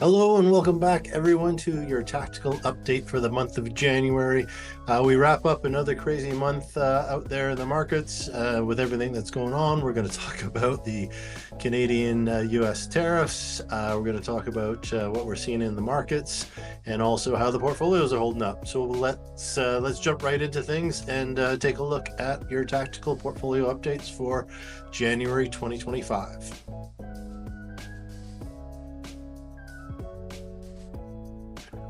Hello and welcome back, everyone, to your tactical update for the month of January. We wrap up another crazy month out there in the markets with everything that's going on. We're going to talk about the Canadian US tariffs. We're going to talk about what we're seeing in the markets and also how the portfolios are holding up. So let's jump right into things and take a look at your tactical portfolio updates for January 2025.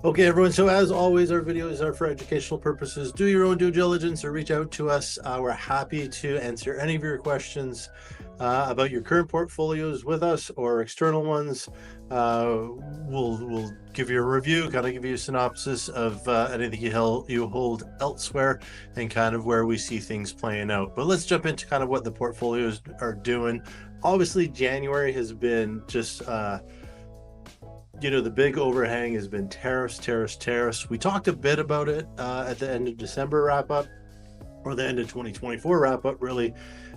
Okay, everyone. So as always, our videos are for educational purposes. Do your own due diligence or reach out to us. We're happy to answer any of your questions about your current portfolios with us or external ones. We'll give you a review, kind of give you a synopsis of anything you hold elsewhere and kind of where we see things playing out. But let's jump into kind of what the portfolios are doing. Obviously, January has been just the big overhang has been tariffs. We talked a bit about it at the end of December wrap up, or the end of 2024 wrap up, really.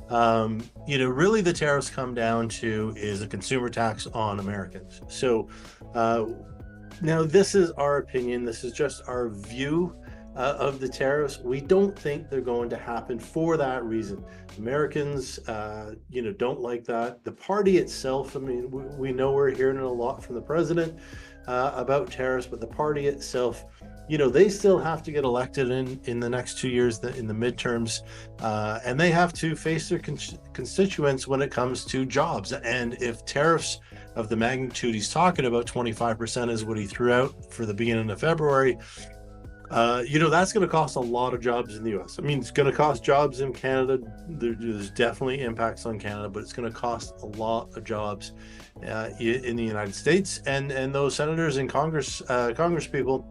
Really the tariffs come down to is a consumer tax on Americans. So now this is our opinion. This is just our view of the tariffs. We don't think they're going to happen for that reason. Americans, don't like that. The party itself, I mean, we know we're hearing a lot from the president about tariffs, but the party itself, they still have to get elected in the next 2 years, in the midterms, and they have to face their constituents when it comes to jobs. And if tariffs of the magnitude he's talking about, 25% is what he threw out for the beginning of February, that's going to cost a lot of jobs in the US. I mean, it's going to cost jobs in Canada. There's definitely impacts on Canada, but it's going to cost a lot of jobs in the United States. And those senators and Congress people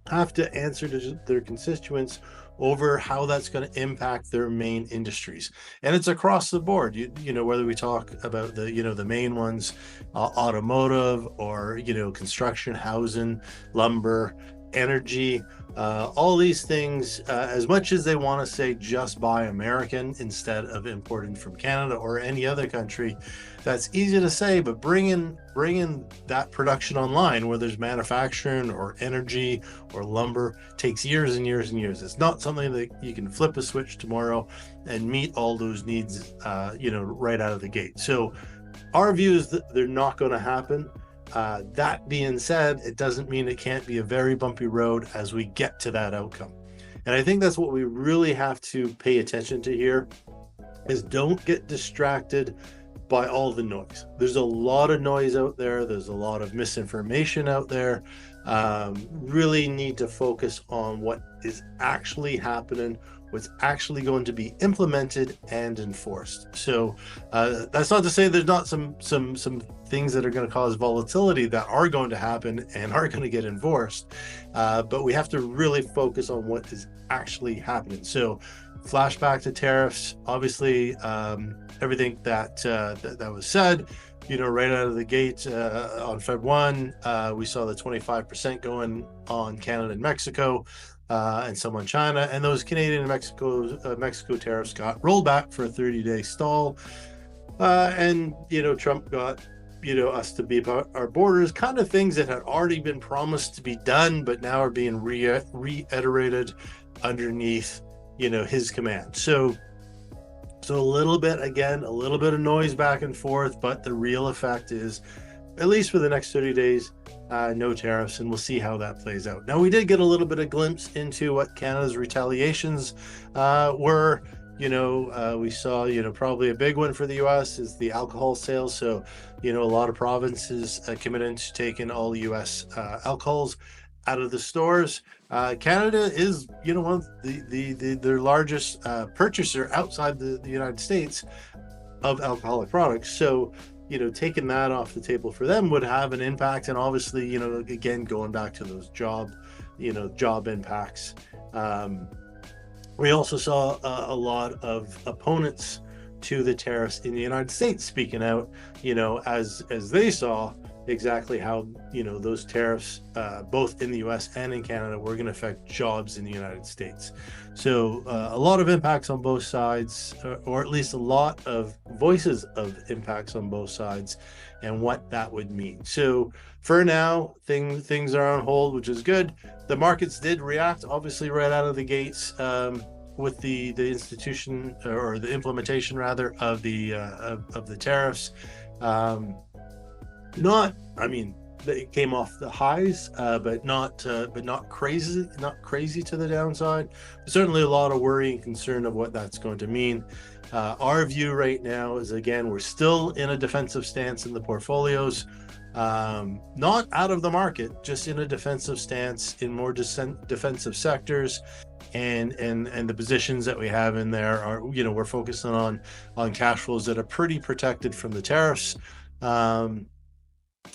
have to answer to their constituents over how that's going to impact their main industries. And it's across the board, whether we talk about the main ones, automotive or, construction, housing, lumber, energy, all these things, as much as they want to say just buy American instead of importing from Canada or any other country, that's easy to say, but bringing that production online where there's manufacturing or energy or lumber takes years and years and years. It's not something that you can flip a switch tomorrow and meet all those needs, right out of the gate. So our view is that they're not going to happen. That being said, it doesn't mean it can't be a very bumpy road as we get to that outcome. And I think that's what we really have to pay attention to here is don't get distracted by all the noise. There's a lot of noise out there. There's a lot of misinformation out there. Really need to focus on what is actually happening, what's actually going to be implemented and enforced. So that's not to say there's not some things that are going to cause volatility that are going to happen and are going to get enforced, but we have to really focus on what is actually happening. So flashback to tariffs, obviously everything that was said, right out of the gate on Feb 1, we saw the 25% going on Canada and Mexico, and some on China, and those Canadian and Mexico tariffs got rolled back for a 30-day stall, and Trump got us to beep our borders, kind of things that had already been promised to be done, but now are being reiterated underneath his command. So a little bit of noise back and forth, but the real effect is, at least for the next 30 days, no tariffs, and we'll see how that plays out. Now, we did get a little bit of glimpse into what Canada's retaliations were. We saw, probably a big one for the US is the alcohol sales. So, a lot of provinces committed to taking all US alcohols out of the stores. Canada is, one of their largest purchaser outside the United States of alcoholic products. So, taking that off the table for them would have an impact. And obviously, again, going back to those job impacts. We also saw a lot of opponents to the tariffs in the United States speaking out, as they saw exactly how, those tariffs, both in the US and in Canada, were going to affect jobs in the United States. So a lot of impacts on both sides, or at least a lot of voices of impacts on both sides, and what that would mean. So for now, things are on hold, which is good. The markets did react, obviously, right out of the gates, with the institution, or the implementation rather, of the tariffs. Um, not, I mean, it came off the highs, but not crazy to the downside. Certainly a lot of worry and concern of what that's going to mean. Our view right now is, again, we're still in a defensive stance in the portfolios, not out of the market, just in a defensive stance in more defensive sectors. And the positions that we have in there are, we're focusing on cash flows that are pretty protected from the tariffs.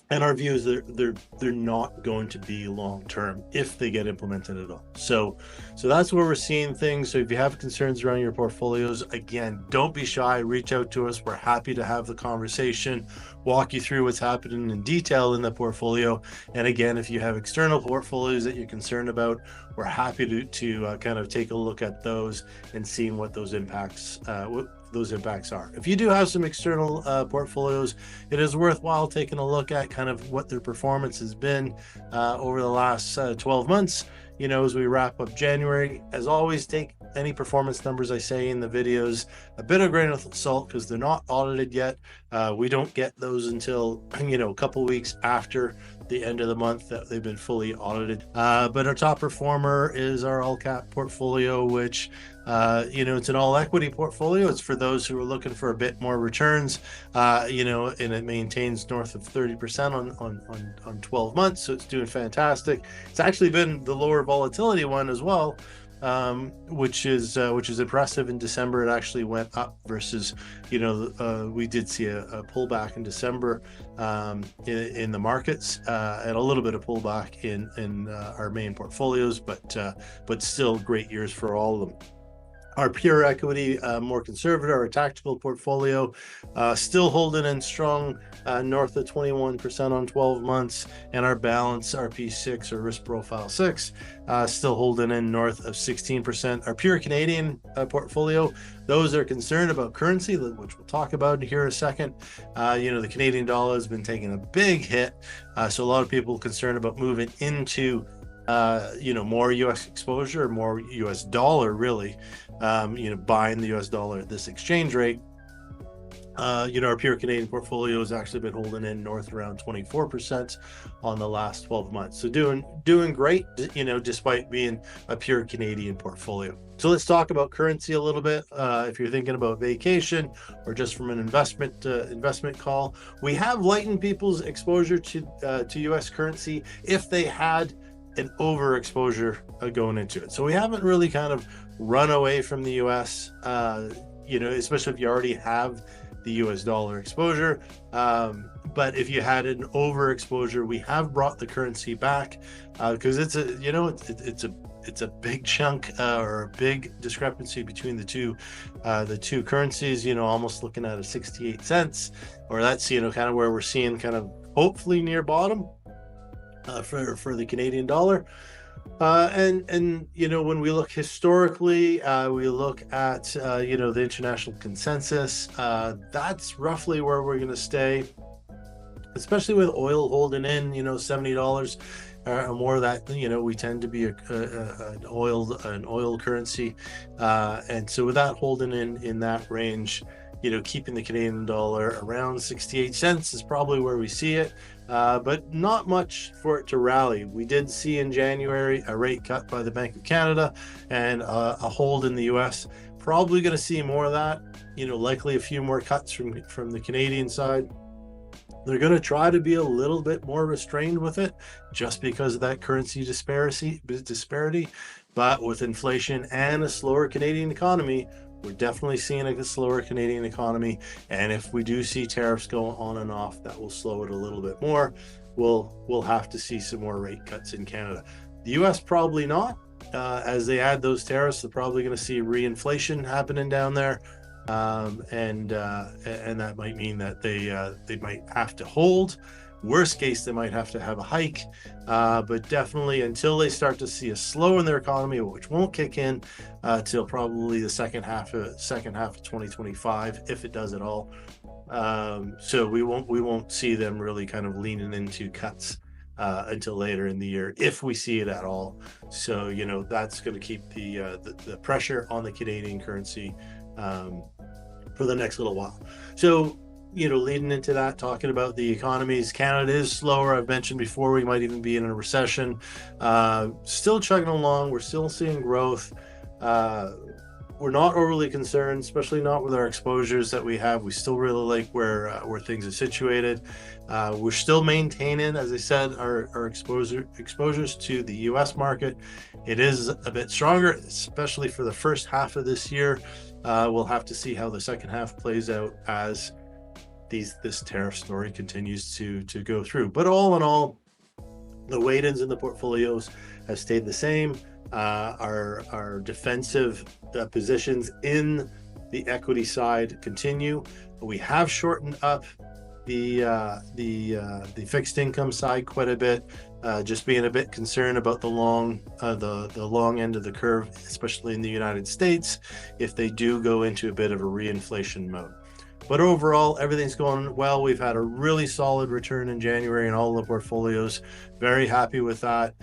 And our view is they're not going to be long term if they get implemented at all. So that's where we're seeing things. So if you have concerns around your portfolios, again, don't be shy. Reach out to us. We're happy to have the conversation, walk you through what's happening in detail in the portfolio. And again, if you have external portfolios that you're concerned about, we're happy to kind of take a look at those and seeing what those impacts are. If you do have some external portfolios, it is worthwhile taking a look at kind of what their performance has been over the last 12 months, as we wrap up January. As always, take any performance numbers I say in the videos a bit of grain of salt, because they're not audited yet. We don't get those until a couple weeks after the end of the month that they've been fully audited. But our top performer is our all cap portfolio, which it's an all equity portfolio. It's for those who are looking for a bit more returns, and it maintains north of 30% on 12 months. So it's doing fantastic. It's actually been the lower volatility one as well, which is impressive. In December, it actually went up versus, we did see a pullback in December in the markets, and a little bit of pullback in our main portfolios, but still great years for all of them. Our pure equity, more conservative, our tactical portfolio, still holding in strong, north of 21% on 12 months, and our balance RP6, or risk profile 6, still holding in north of 16%. Our pure Canadian portfolio, those are concerned about currency, which we'll talk about here in a second. The Canadian dollar has been taking a big hit, so a lot of people concerned about moving into more U.S. exposure, more U.S. dollar, really, buying the U.S. dollar at this exchange rate. Our pure Canadian portfolio has actually been holding in north around 24% on the last 12 months. So doing great, despite being a pure Canadian portfolio. So let's talk about currency a little bit. If you're thinking about vacation or just from an investment call, we have lightened people's exposure to U.S. currency if they had an overexposure going into it. So we haven't really kind of run away from the U.S., especially if you already have the U.S. dollar exposure. But if you had an overexposure, we have brought the currency back, because it's a big chunk, or a big discrepancy between the two currencies. Almost looking at a 68 cents, or that's kind of where we're seeing kind of hopefully near bottom. For the Canadian dollar, and when we look historically, we look at the international consensus. That's roughly where we're going to stay, especially with oil holding in $70 or more. That we tend to be an oil currency, and so with that holding in that range, keeping the Canadian dollar around 68 cents is probably where we see it. But not much for it to rally. We did see in January a rate cut by the Bank of Canada, and a hold in the US. Probably going to see more of that, likely a few more cuts from the Canadian side. They're going to try to be a little bit more restrained with it, just because of that currency disparity. But with inflation and a slower Canadian economy, we're definitely seeing a slower Canadian economy, and if we do see tariffs go on and off, that will slow it a little bit more. We'll have to see some more rate cuts in Canada. The US probably not. As they add those tariffs, they're probably going to see reinflation happening down there, and that might mean that they might have to hold Worst case, they might have to have a hike, but definitely until they start to see a slow in their economy, which won't kick in till probably the second half of 2025, if it does at all. So we won't see them really kind of leaning into cuts until later in the year, if we see it at all. So that's going to keep the pressure on the Canadian currency for the next little while. So leading into that, talking about the economies, Canada is slower. I've mentioned before we might even be in a recession. Still chugging along. We're still seeing growth. We're not overly concerned, especially not with our exposures that we have. We still really like where things are situated. We're still maintaining, as I said, our exposures to the U.S. market. It is a bit stronger, especially for the first half of this year. We'll have to see how the second half plays out as this tariff story continues to go through. But all in all, the weightings in the portfolios have stayed the same. Our defensive positions in the equity side continue. We have shortened up the fixed income side quite a bit, just being a bit concerned about the long end of the curve, especially in the United States, if they do go into a bit of a reinflation mode. But overall, everything's going well. We've had a really solid return in January in all the portfolios. Very happy with that.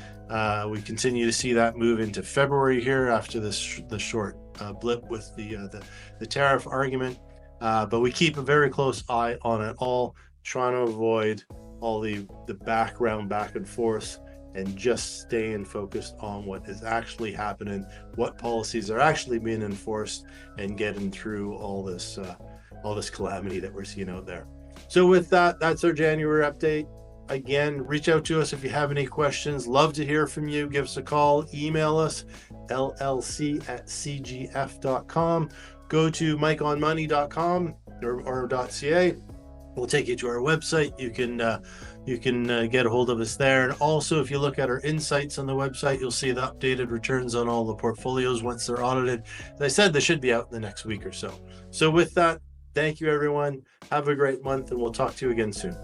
We continue to see that move into February here after the short blip with the tariff argument. But we keep a very close eye on it all, trying to avoid all the background back and forth, and just staying focused on what is actually happening, what policies are actually being enforced, and getting through all this calamity that we're seeing out there. So with that, that's our January update. Again, reach out to us if you have any questions. Love to hear from you. Give us a call, email us, llc@cgf.com. Go to mikeonmoney.com or .ca. We'll take you to our website. You can get a hold of us there. And also, if you look at our insights on the website, you'll see the updated returns on all the portfolios once they're audited. As I said, they should be out in the next week or so. So with that, thank you, everyone. Have a great month, and we'll talk to you again soon.